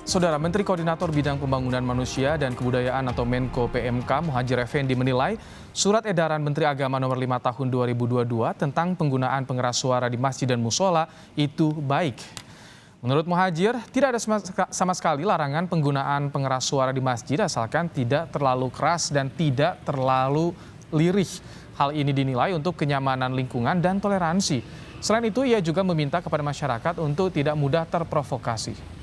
Saudara Menteri Koordinator Bidang Pembangunan Manusia dan Kebudayaan atau Menko PMK Muhadjir Effendi menilai surat edaran Menteri Agama nomor 5 tahun 2022 tentang penggunaan pengeras suara di masjid dan musola itu baik. Menurut Muhadjir, tidak ada sama sekali larangan penggunaan pengeras suara di masjid asalkan tidak terlalu keras dan tidak terlalu lirih. Hal ini dinilai untuk kenyamanan lingkungan dan toleransi. Selain itu, ia juga meminta kepada masyarakat untuk tidak mudah terprovokasi.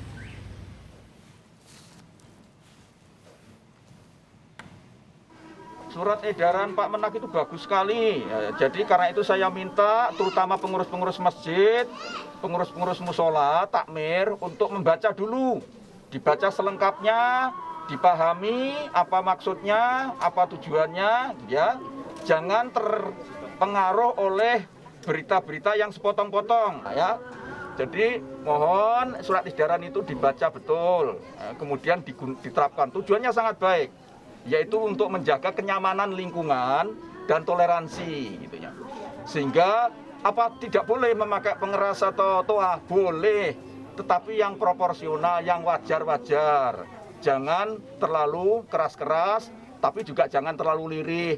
Surat edaran Pak Menak itu bagus sekali. Jadi karena itu saya minta terutama pengurus-pengurus masjid, pengurus-pengurus musola, takmir untuk membaca dulu. Dibaca selengkapnya, dipahami apa maksudnya, apa tujuannya, ya. Jangan terpengaruh oleh berita-berita yang sepotong-potong, ya. Jadi mohon surat edaran itu dibaca betul, kemudian diterapkan. Tujuannya sangat baik, yaitu untuk menjaga kenyamanan lingkungan dan toleransi gitu ya. Sehingga apa tidak boleh memakai pengeras atau toa, boleh, tetapi yang proporsional, yang wajar-wajar. Jangan terlalu keras-keras, tapi juga jangan terlalu lirih.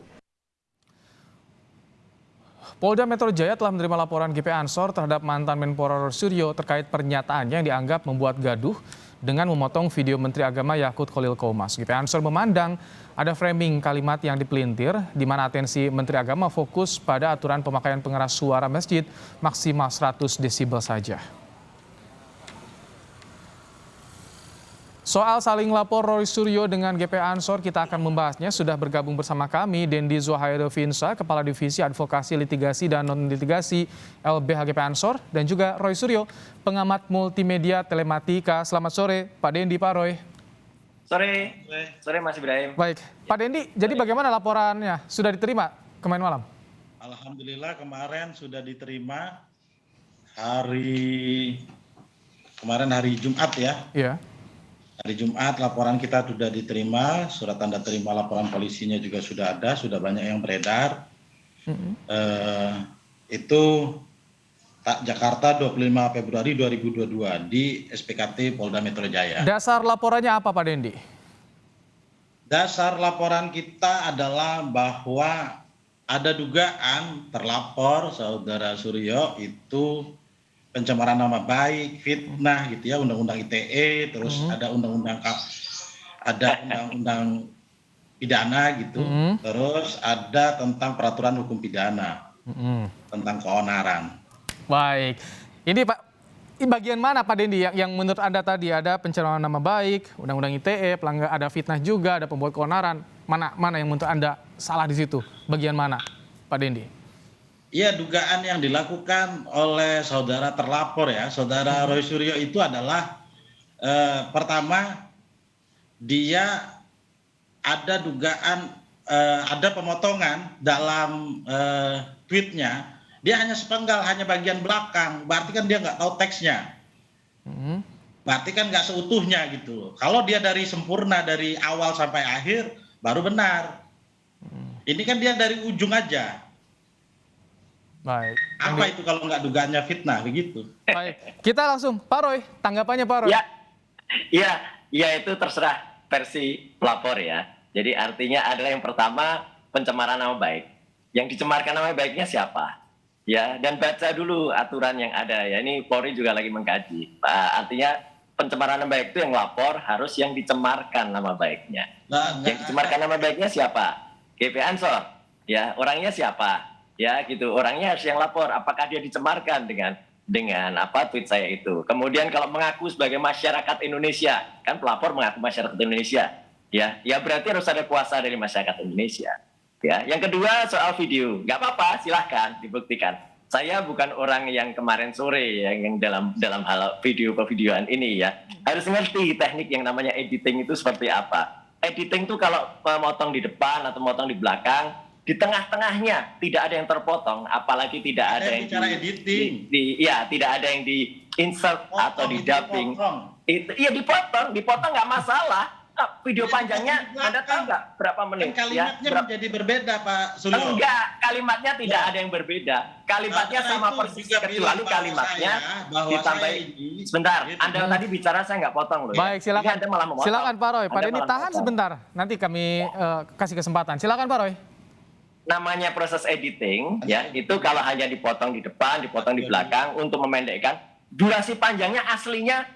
Polda Metro Jaya telah menerima laporan GP Ansor terhadap mantan Menpora Roy Suryo terkait pernyataannya yang dianggap membuat gaduh dengan memotong video Menteri Agama Yakut Khalil Qomas. GP Ansor memandang ada framing kalimat yang dipelintir di mana atensi Menteri Agama fokus pada aturan pemakaian pengeras suara masjid maksimal 100 desibel saja. Soal saling lapor Roy Suryo dengan GP Ansor, kita akan membahasnya. Sudah bergabung bersama kami Dendi Zuhairovinsa, Kepala Divisi Advokasi Litigasi dan Non-Litigasi LBH GP Ansor, dan juga Roy Suryo, pengamat multimedia telematika. Selamat sore Pak Dendi, Pak Roy. Sore Mas Ibrahim. Baik, Pak Dendi, jadi bagaimana laporannya? Sudah diterima kemarin malam? Alhamdulillah kemarin sudah diterima hari Jumat ya. Iya. Hari Jumat laporan kita sudah diterima, surat tanda terima laporan polisinya juga sudah ada, sudah banyak yang beredar. Itu Jakarta 25 Februari 2022 di SPKT Polda Metro Jaya. Dasar laporannya apa Pak Dendi? Dasar laporan kita adalah bahwa ada dugaan terlapor Saudara Suryo itu pencemaran nama baik, fitnah gitu ya, undang-undang ITE, terus ada undang-undang pidana gitu, terus ada tentang peraturan hukum pidana tentang keonaran. Baik, ini Pak, ini bagian mana Pak Dendi yang menurut Anda tadi ada pencemaran nama baik, undang-undang ITE, pelanggar, ada fitnah juga, ada pembuat keonaran, mana yang menurut Anda salah di situ? Bagian mana Pak Dendi? Iya, dugaan yang dilakukan oleh saudara terlapor ya, Saudara Roy Suryo itu adalah pertama dia ada dugaan ada pemotongan dalam tweetnya, dia hanya sepenggal, hanya bagian belakang, berarti kan dia nggak tahu teksnya, berarti kan nggak seutuhnya gitu. Kalau dia dari sempurna dari awal sampai akhir baru benar. Ini kan dia dari ujung aja. Baik. Apa itu kalau nggak dugaannya fitnah begitu? Baik, kita langsung Pak Roy, tanggapannya Pak Roy. Ya itu terserah versi pelapor ya. Jadi artinya adalah yang pertama pencemaran nama baik. Yang dicemarkan nama baiknya siapa? Ya, dan baca dulu aturan yang ada ya. Ini Polri juga lagi mengkaji. Artinya pencemaran nama baik itu yang lapor harus yang dicemarkan nama baiknya. Yang dicemarkan nama baiknya siapa? GP Ansor. Ya, orangnya siapa? Ya gitu, orangnya harus yang lapor apakah dia dicemarkan dengan apa tweet saya itu. Kemudian kalau mengaku sebagai masyarakat Indonesia, kan pelapor mengaku masyarakat Indonesia, ya berarti harus ada kuasa dari masyarakat Indonesia. Ya, yang kedua soal video, nggak apa-apa, silahkan dibuktikan. Saya bukan orang yang kemarin sore yang dalam hal video-videoan ini ya, harus ngerti teknik yang namanya editing itu seperti apa. Editing itu kalau memotong di depan atau memotong di belakang, di tengah-tengahnya tidak ada yang terpotong, apalagi tidak ada yang tidak ada yang di insert atau di dubbing. Itu iya dipotong nggak masalah. video panjangnya Anda tahu nggak berapa menit? Kan kalimatnya menjadi berbeda, Pak Suryo. Enggak, kalimatnya tidak ada yang berbeda. Kalimatnya sama persis, kecuali kalimatnya ditambah. Sebentar, Anda tadi bicara saya nggak potong loh. Baik, ya. silakan. Anda malah memotong. Silakan Pak Roy. Pak Anda Dendi malah tahan memotong. sebentar. Nanti kami kasih kesempatan. Silakan Pak Roy. Namanya proses editing, ya itu kalau hanya dipotong di depan, dipotong di belakang untuk memendekkan. Durasi panjangnya aslinya.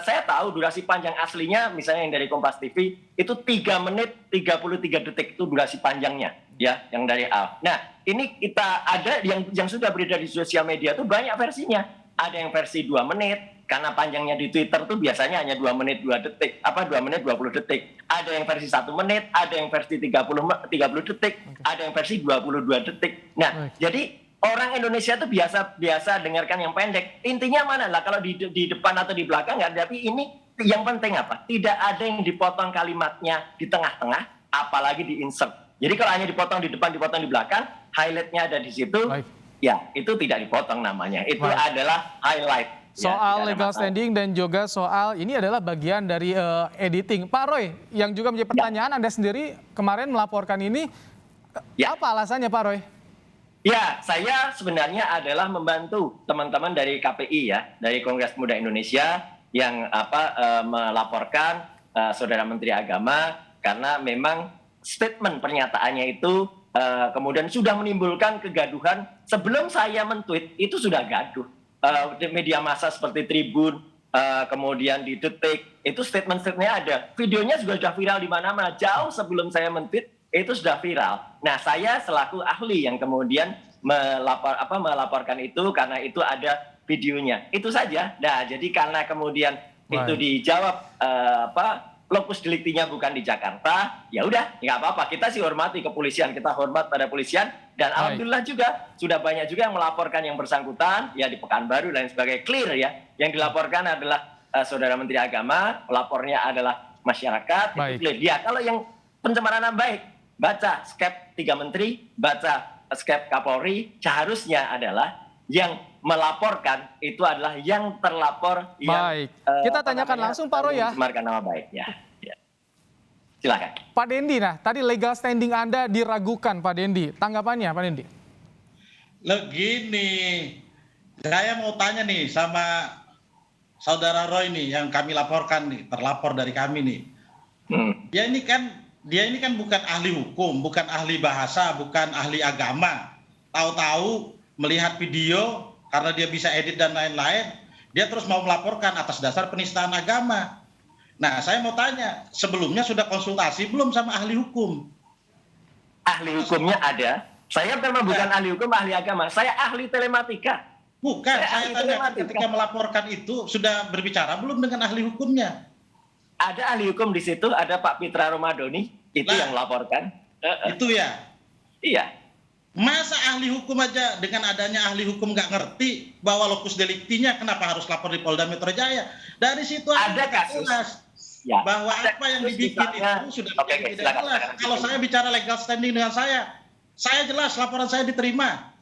Saya tahu durasi panjang aslinya misalnya yang dari Kompas TV itu 3 menit 33 detik itu durasi panjangnya ya yang dari A. Nah, ini kita ada yang sudah beredar di sosial media itu banyak versinya. Ada yang versi 2 menit karena panjangnya di Twitter tuh biasanya hanya 2 menit 2 detik, 2 menit 20 detik. Ada yang versi 1 menit, ada yang versi 30 detik, ada yang versi 22 detik. Nah, jadi orang Indonesia itu biasa dengarkan yang pendek. Intinya mana lah kalau di depan atau di belakang nggak. Tapi ini yang penting apa? Tidak ada yang dipotong kalimatnya di tengah-tengah, apalagi di insert. Jadi kalau hanya dipotong di depan, dipotong di belakang, highlightnya ada di situ. Baik. Ya itu tidak dipotong namanya. Itu Baik. adalah highlight. Soal ya, legal standing dan juga soal ini adalah bagian dari editing. Pak Roy, yang juga menjadi pertanyaan, Anda sendiri kemarin melaporkan ini, apa alasannya Pak Roy? Ya, saya sebenarnya adalah membantu teman-teman dari KPI ya, dari Kongres Pemuda Indonesia yang melaporkan Saudara Menteri Agama karena memang statement pernyataannya itu kemudian sudah menimbulkan kegaduhan. Sebelum saya men-tweet itu sudah gaduh. Di media massa seperti Tribun, kemudian di Detik, itu statement-statementnya ada. Videonya juga sudah viral di mana-mana. Jauh sebelum saya men-tweet itu sudah viral. Nah, saya selaku ahli yang kemudian melaporkan itu karena itu ada videonya. Itu saja. Nah, jadi karena kemudian itu dijawab lokus deliktinya bukan di Jakarta, ya udah, nggak apa-apa. Kita sih hormati kepolisian, kita hormat pada polisian dan alhamdulillah juga sudah banyak juga yang melaporkan yang bersangkutan ya di Pekanbaru dan sebagainya. Clear ya. Yang dilaporkan adalah Saudara Menteri Agama, pelapornya adalah masyarakat. Itu clear. Ya, kalau yang pencemaran nama baik, baca skep 3 menteri, baca skep Kapolri, seharusnya adalah yang melaporkan itu adalah yang terlapor. Baik, kita tanyakan langsung Pak Roy ya. Mencemarkan nama baik ya. Silakan. Pak Dendi, nah tadi legal standing Anda diragukan Pak Dendi. Tanggapannya Pak Dendi? Gini, saya mau tanya nih sama Saudara Roy nih yang kami laporkan nih, terlapor dari kami nih. Dia ini kan bukan ahli hukum, bukan ahli bahasa, bukan ahli agama. Tahu-tahu melihat video karena dia bisa edit dan lain-lain, dia terus mau melaporkan atas dasar penistaan agama. Nah, saya mau tanya, sebelumnya sudah konsultasi belum sama ahli hukum? Ahli hukumnya ada. Saya memang bukan ahli hukum, ahli agama. Saya ahli telematika. Bukan, saya tanya ketika melaporkan itu sudah berbicara belum dengan ahli hukumnya? Ada ahli hukum di situ, ada Pak Pitra Romadoni, itu yang melaporkan. Itu ya? Iya. Masa ahli hukum aja dengan adanya ahli hukum nggak ngerti bahwa lokus deliktinya kenapa harus lapor di Polda Metro Jaya? Dari situ ada kasus jelas ya, bahwa apa yang dibikin itu sudah tidak jelas. Kalau saya bicara legal standing dengan saya jelas laporan saya diterima.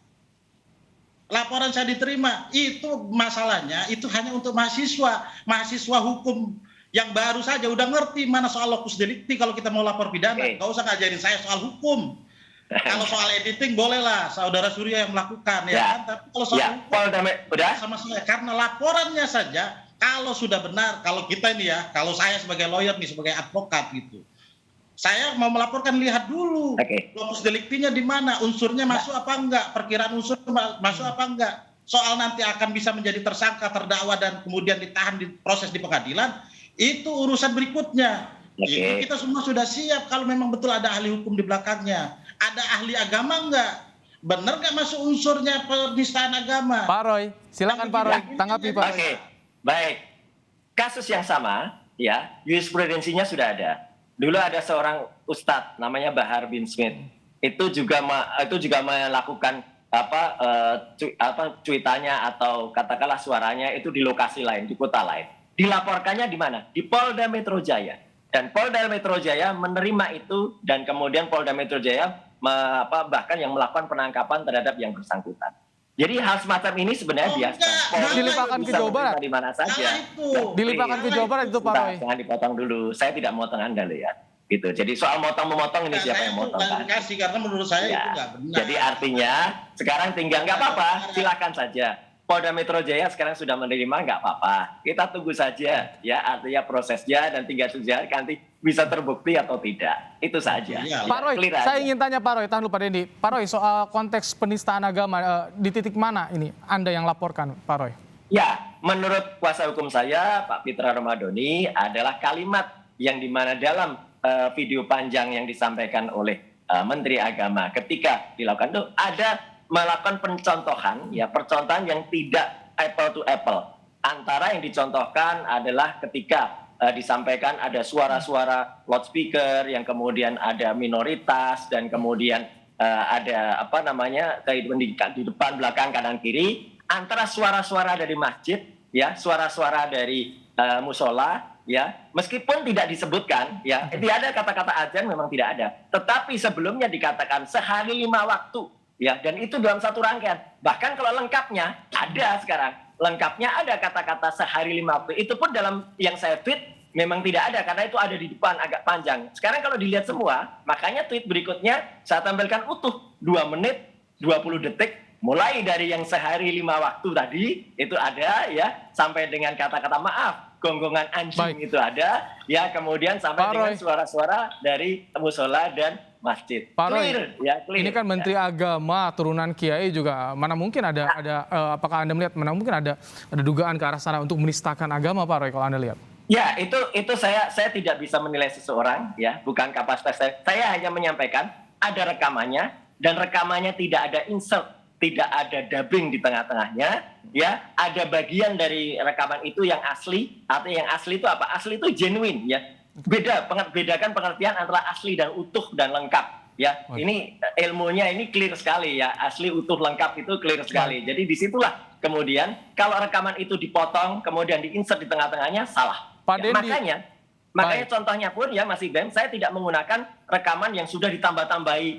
Laporan saya diterima. Itu masalahnya itu hanya untuk mahasiswa hukum yang baru saja udah ngerti mana soal lokus delikti kalau kita mau lapor pidana. Nggak usah ngajarin saya soal hukum. Kalau soal editing bolehlah Saudara Suryo yang melakukan ya kan. Tapi kalau soal hukum udah sama saya karena laporannya saja kalau sudah benar, kalau kita ini ya, kalau saya sebagai lawyer nih sebagai advokat gitu. Saya mau melaporkan lihat dulu lokus deliktinya di mana, unsurnya masuk apa enggak, perkiraan unsur masuk apa enggak. Soal nanti akan bisa menjadi tersangka, terdakwa dan kemudian ditahan di proses di pengadilan, itu urusan berikutnya. Itu kita semua sudah siap kalau memang betul ada ahli hukum di belakangnya. Ada ahli agama enggak? Benar nggak masuk unsurnya penistaan agama? Pak Roy, silakan Pak Roy, tanggapi Pak Roy. Oke, baik. Kasus yang sama, ya, jurisprudensinya sudah ada. Dulu ada seorang ustadz namanya Bahar bin Smith. Itu juga melakukan cuitannya atau katakanlah suaranya itu di lokasi lain, di kota lain. Dilaporkannya di mana? Di Polda Metro Jaya. Dan Polda Metro Jaya menerima itu dan kemudian Polda Metro Jaya bahkan yang melakukan penangkapan terhadap yang bersangkutan. Jadi hal semacam ini sebenarnya biasa. Enggak, Polri dilimpahkan ke bisa Jawa Barat. menerima di mana saja. Salah itu. Dilimpahkan ke Jawa Barat itu Pak Sebentar, Roy. jangan dipotong dulu. Saya tidak memotong Anda loh ya. Gitu. Jadi soal memotong ini Nah, siapa saya yang itu motong kan? klarifikasi karena menurut saya itu Ya. nggak benar. Jadi artinya sekarang tinggal nggak apa-apa, silakan saja. Polda Metro Jaya sekarang sudah menerima nggak apa-apa. Kita tunggu saja ya, artinya prosesnya dan tinggal saja nanti bisa terbukti atau tidak. Itu saja. Iya. Pak Roy, Clear saya aja. ingin tanya Pak Roy, tahan dulu Pak Dendi. Pak Roy, soal konteks penistaan agama, di titik mana ini Anda yang laporkan, Pak Roy? Ya, menurut kuasa hukum saya, Pak Pitra Ramadhani adalah kalimat yang dimana dalam video panjang yang disampaikan oleh Menteri Agama ketika dilakukan itu ada melakukan pencontohan, ya percontohan yang tidak apple to apple. Antara yang dicontohkan adalah ketika disampaikan ada suara-suara loudspeaker yang kemudian ada minoritas dan kemudian ada apa namanya di depan, belakang, kanan, kiri. Antara suara-suara dari masjid, ya suara-suara dari musola, ya meskipun tidak disebutkan, ya tidak ada kata-kata azan memang tidak ada. Tetapi sebelumnya dikatakan sehari 5 waktu. Ya, dan itu dalam satu rangkaian. Bahkan kalau lengkapnya ada sekarang. Lengkapnya ada kata-kata sehari 5 waktu. Itu pun dalam yang saya tweet memang tidak ada karena itu ada di depan agak panjang. Sekarang kalau dilihat semua, makanya tweet berikutnya saya tampilkan utuh 2 menit 20 detik mulai dari yang sehari 5 waktu tadi itu ada ya sampai dengan kata-kata maaf, gonggongan anjing. Baik. Itu ada ya, kemudian sampai dengan suara-suara dari musola dan masjid. Pak Roy, clear. Ini kan Menteri Agama, turunan Kiai juga, mana mungkin ada apakah Anda melihat, mana mungkin ada dugaan ke arah sana untuk menistakan agama, Pak Roy, kalau Anda lihat? Ya, itu saya tidak bisa menilai seseorang, ya, bukan kapasitas saya. Saya hanya menyampaikan ada rekamannya dan rekamannya tidak ada insert, tidak ada dubbing di tengah-tengahnya, ya. Ada bagian dari rekaman itu yang asli, artinya yang asli itu apa? Asli itu genuine, ya. Bedakan pengertian antara asli dan utuh dan lengkap, ya. Ini ilmunya ini clear sekali, ya. Asli, utuh, lengkap itu clear sekali. Jadi disitulah kemudian kalau rekaman itu dipotong kemudian diinsert di tengah-tengahnya salah. Pak Ya, Dendi, makanya contohnya pun ya Mas Iben, saya tidak menggunakan rekaman yang sudah ditambah-tambahi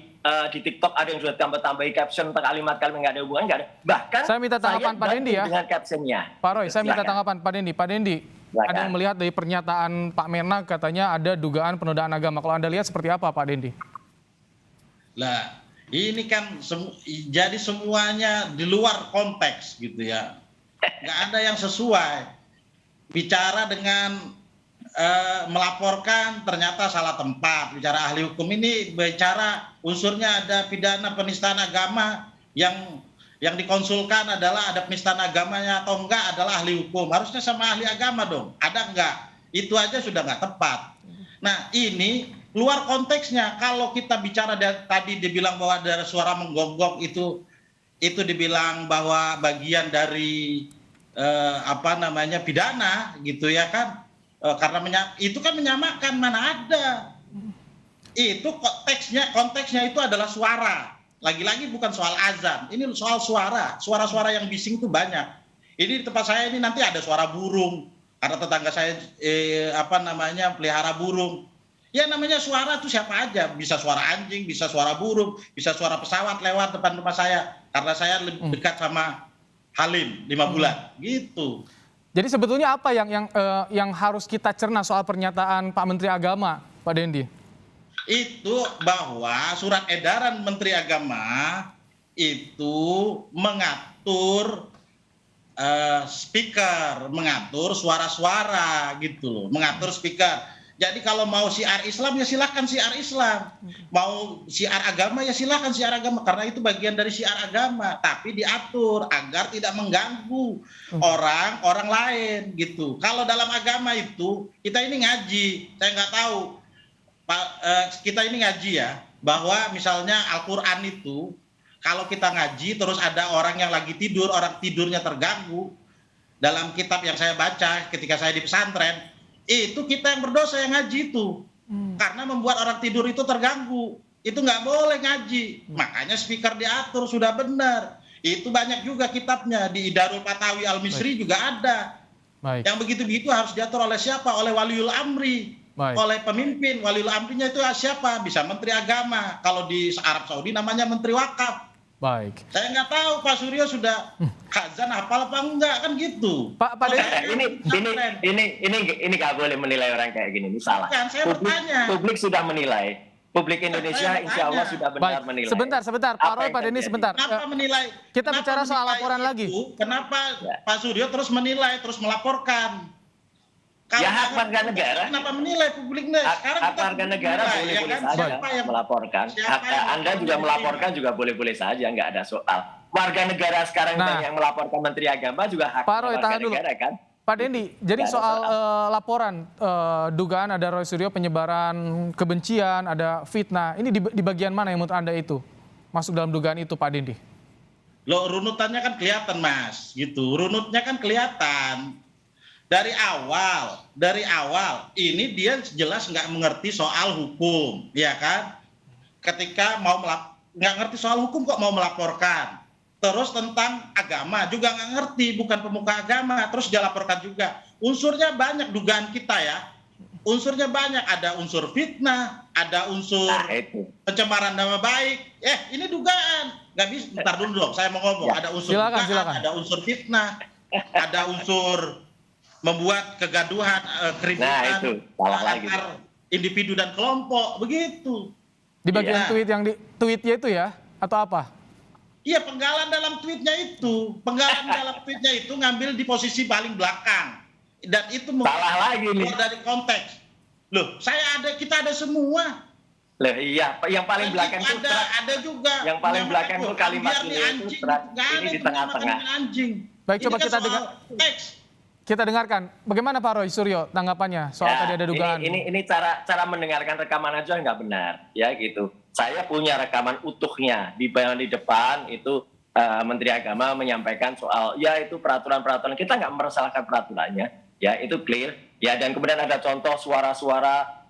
di TikTok, ada yang sudah ditambah-tambahi caption kalimat-kalimat nggak ada hubungan, nggak ada. Bahkan saya minta tanggapan Pak Dendi ya dengan captionnya. Pak Roy, saya minta tanggapan Pak Dendi. Pak Dendi, ada yang melihat dari pernyataan Pak Menak katanya ada dugaan penodaan agama. Kalau Anda lihat seperti apa, Pak Dendi? Lah, ini kan jadi semuanya di luar konteks gitu ya. Nggak ada yang sesuai. Bicara dengan melaporkan ternyata salah tempat. Bicara ahli hukum ini bicara unsurnya ada pidana penistaan agama yang dikonsulkan adalah ada penistaan agamanya atau enggak adalah ahli hukum. Harusnya sama ahli agama dong. Ada enggak? Itu aja sudah enggak tepat. Nah, ini luar konteksnya. Kalau kita bicara tadi dibilang bahwa ada suara menggonggong itu dibilang bahwa bagian dari pidana gitu ya kan. Karena itu kan menyamakan, mana ada. Itu konteksnya itu adalah suara. Lagi-lagi bukan soal azan, ini soal suara. Suara-suara yang bising itu banyak. Ini di tempat saya ini nanti ada suara burung. Karena tetangga saya pelihara burung. Ya namanya suara itu siapa aja. Bisa suara anjing, bisa suara burung, bisa suara pesawat lewat depan rumah saya. Karena saya lebih dekat sama Halim 5 bulan. Gitu. Jadi sebetulnya apa yang harus kita cerna soal pernyataan Pak Menteri Agama, Pak Dendi? Itu bahwa surat edaran Menteri Agama itu mengatur speaker, mengatur suara-suara gitu loh, mengatur speaker. Jadi kalau mau syiar Islam ya silakan syiar Islam, mau syiar agama ya silakan syiar agama karena itu bagian dari syiar agama, tapi diatur agar tidak mengganggu orang lain gitu. Kalau dalam agama itu kita ini ngaji, saya nggak tahu. Kita ini ngaji ya, bahwa misalnya Al-Quran itu kalau kita ngaji terus ada orang yang lagi tidur, orang tidurnya terganggu, dalam kitab yang saya baca ketika saya di pesantren, itu kita yang berdosa yang ngaji itu, karena membuat orang tidur itu terganggu, itu nggak boleh ngaji. Makanya speaker diatur sudah benar. Itu banyak juga kitabnya, di Idarul Fatawi Al-Misri juga ada. Yang begitu-begitu harus diatur oleh siapa? Oleh waliul amri. Oleh pemimpin. Waliul amrinya itu siapa? Bisa menteri agama. Kalau di Arab Saudi namanya menteri wakaf. Baik. Saya nggak tahu Pak Suryo sudah azan hafal apa enggak kan gitu. Pak Ini nggak boleh menilai orang kayak gini, ini salah. Bukan, saya bertanya. Publik sudah menilai. Publik Indonesia insya Allah sudah benar Baik, menilai. sebentar, Pak Roy, Pak Denny, sebentar. Kenapa menilai? Kita kenapa bicara soal menilai laporan itu? lagi. Kenapa Pak Suryo terus menilai, terus melaporkan? Ya, hak warga negara. Kenapa menilai publiknya? Hak warga negara boleh-boleh saja melaporkan. Anda juga melaporkan juga boleh-boleh saja, nggak ada soal. Warga negara sekarang yang melaporkan Menteri Agama juga hak Pak Roy, warga tahan dulu. negara kan. Pak Dendi, jadi soal laporan dugaan ada Roy Suryo penyebaran kebencian, ada fitnah, ini di bagian mana yang menurut Anda itu masuk dalam dugaan itu, Pak Dendi? Loh, runutannya kan kelihatan, Mas, gitu. Runutnya kan kelihatan. Dari awal ini dia jelas nggak mengerti soal hukum, ya kan? Ketika nggak ngerti soal hukum kok mau melaporkan. Terus tentang agama juga nggak ngerti, bukan pemuka agama, terus dia laporkan juga. Unsurnya banyak dugaan kita ya. Unsurnya banyak, ada unsur fitnah, ada unsur pencemaran nama baik. Ini dugaan. Nggak bisa, bentar dulu dong, saya mau ngomong. Ada unsur dugaan, ada unsur fitnah, ada unsur membuat kegaduhan, keributan antar individu dan kelompok, begitu. Di bagian tweetnya itu ya, atau apa? Iya, penggalan dalam tweetnya itu, ngambil di posisi paling belakang, dan itu salah lagi nih dari konteks. Loh, kita ada semua. Loh iya, yang paling belakang itu ada juga. Yang paling belakang itu kalimat ini di tengah-tengah. Baik, coba kita dengar. Kita dengarkan, bagaimana Pak Roy Suryo tanggapannya soal tadi ada dugaan? Ini cara mendengarkan rekaman aja nggak benar, ya gitu. Saya punya rekaman utuhnya di depan itu Menteri Agama menyampaikan soal ya itu peraturan-peraturan, kita nggak meresahkan peraturannya, ya itu clear, ya dan kemudian ada contoh suara-suara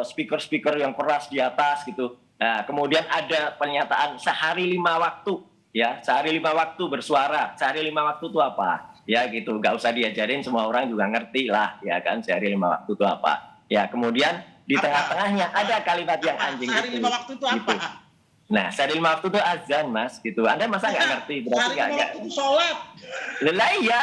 speaker yang keras di atas gitu. Nah kemudian ada pernyataan sehari 5 waktu, ya sehari 5 waktu bersuara, sehari 5 waktu itu apa? Ya gitu, nggak usah diajarin, semua orang juga ngerti lah, ya kan sehari 5 waktu itu apa. Ya kemudian di tengah-tengahnya ada kalimat yang anjing sehari itu. Sehari 5 waktu itu apa? Gitu. Nah sehari 5 waktu itu azan mas, gitu. Anda masa nggak ngerti? Berarti sehari 5 waktu itu sholat. Lah iya.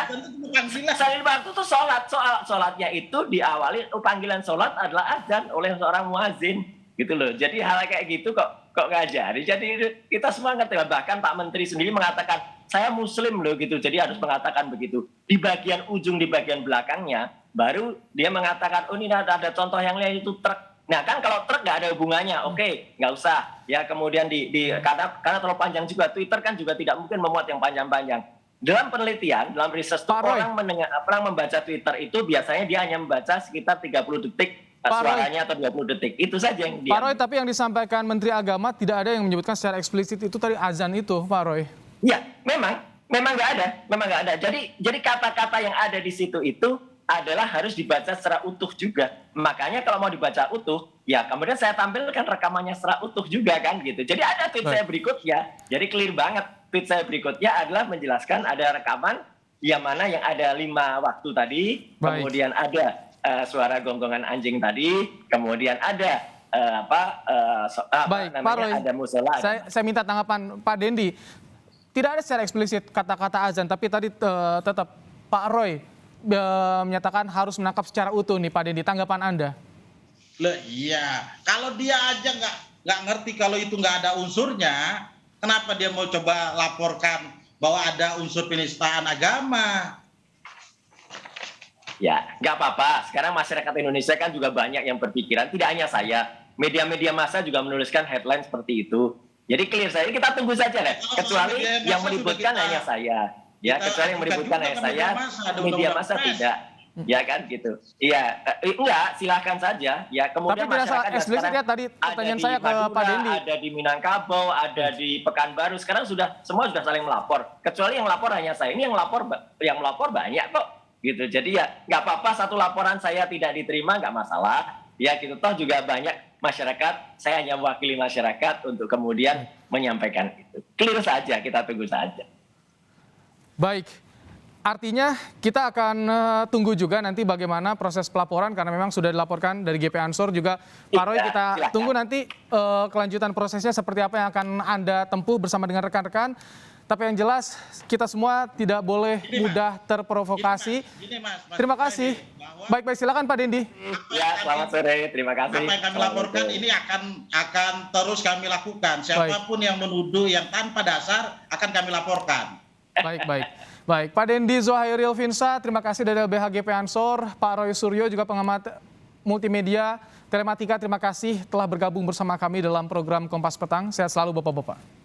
Sehari 5 waktu itu sholat. Sholatnya itu diawali, panggilan sholat adalah azan oleh seorang muazin. Gitu loh. Jadi hal kayak gitu kok ngajari. Jadi kita semua ngerti. Bahkan Pak Menteri sendiri mengatakan, saya muslim loh gitu, jadi harus mengatakan begitu. Di bagian ujung, di bagian belakangnya, baru dia mengatakan, oh ini ada contoh yang lain itu truk. Nah kan kalau truk nggak ada hubungannya, oke, nggak usah. Ya kemudian karena terlalu panjang juga, Twitter kan juga tidak mungkin memuat yang panjang-panjang. Dalam penelitian, dalam riset orang membaca Twitter itu biasanya dia hanya membaca sekitar 30 detik suaranya atau 20 detik. Itu saja yang dia. Pak Roy, tapi yang disampaikan Menteri Agama tidak ada yang menyebutkan secara eksplisit itu tadi azan itu, Pak Roy. Ya, memang nggak ada. Jadi kata-kata yang ada di situ itu adalah harus dibaca secara utuh juga. Makanya kalau mau dibaca utuh, ya kemudian saya tampilkan rekamannya secara utuh juga kan gitu. Jadi ada tweet saya berikutnya, jadi clear banget. Tweet saya berikutnya adalah menjelaskan ada rekaman yang mana yang ada 5 waktu tadi, kemudian ada suara gonggongan anjing tadi, kemudian ada Pak Roy, ada musola. Saya minta tanggapan Pak Dendi. Tidak ada secara eksplisit kata-kata azan, tapi tadi tetap Pak Roy menyatakan harus menangkap secara utuh nih Pak Dendi. Tanggapan Anda? Lah iya, kalau dia aja nggak ngerti kalau itu nggak ada unsurnya, kenapa dia mau coba laporkan bahwa ada unsur penistaan agama? Ya, nggak apa-apa. Sekarang masyarakat Indonesia kan juga banyak yang berpikiran, tidak hanya saya. Media-media massa juga menuliskan headline seperti itu. Jadi clear saja, kita tunggu saja deh. Kecuali yang meributkan hanya saya. Ya, kecuali yang meributkan hanya saya, media massa tidak. Ya kan gitu. Iya, enggak, silahkan saja. Ya, kemudian tapi masyarakat eksplisit ya tadi pertanyaan saya ke Pak Dendi. Ada di Minangkabau, ada di Pekanbaru. Sekarang semua sudah saling melapor. Kecuali yang lapor hanya saya. Ini yang melapor banyak kok. Gitu. Jadi ya nggak apa-apa satu laporan saya tidak diterima, nggak masalah. Ya gitu, toh juga banyak masyarakat, saya hanya mewakili masyarakat untuk kemudian menyampaikan itu. Clear saja, kita tunggu saja. Baik, Artinya kita akan tunggu juga nanti bagaimana proses pelaporan karena memang sudah dilaporkan dari GP Ansor juga. Pak Roy, Iya, kita silakan. tunggu nanti kelanjutan prosesnya seperti apa yang akan Anda tempuh bersama dengan rekan-rekan. Tapi yang jelas kita semua tidak boleh mudah terprovokasi. Mas, Terima kasih. Baik, silakan Pak Dendi. Ya, selamat sore. Terima kasih. Apa yang kami laporkan ini akan terus kami lakukan. Siapapun yang menuduh yang tanpa dasar akan kami laporkan. Baik, Pak Dendi Zohairil Vinsa, terima kasih dari LBH GP Ansor. Pak Roy Suryo juga pengamat multimedia, telematika, terima kasih telah bergabung bersama kami dalam program Kompas Petang. Sehat selalu Bapak-Bapak.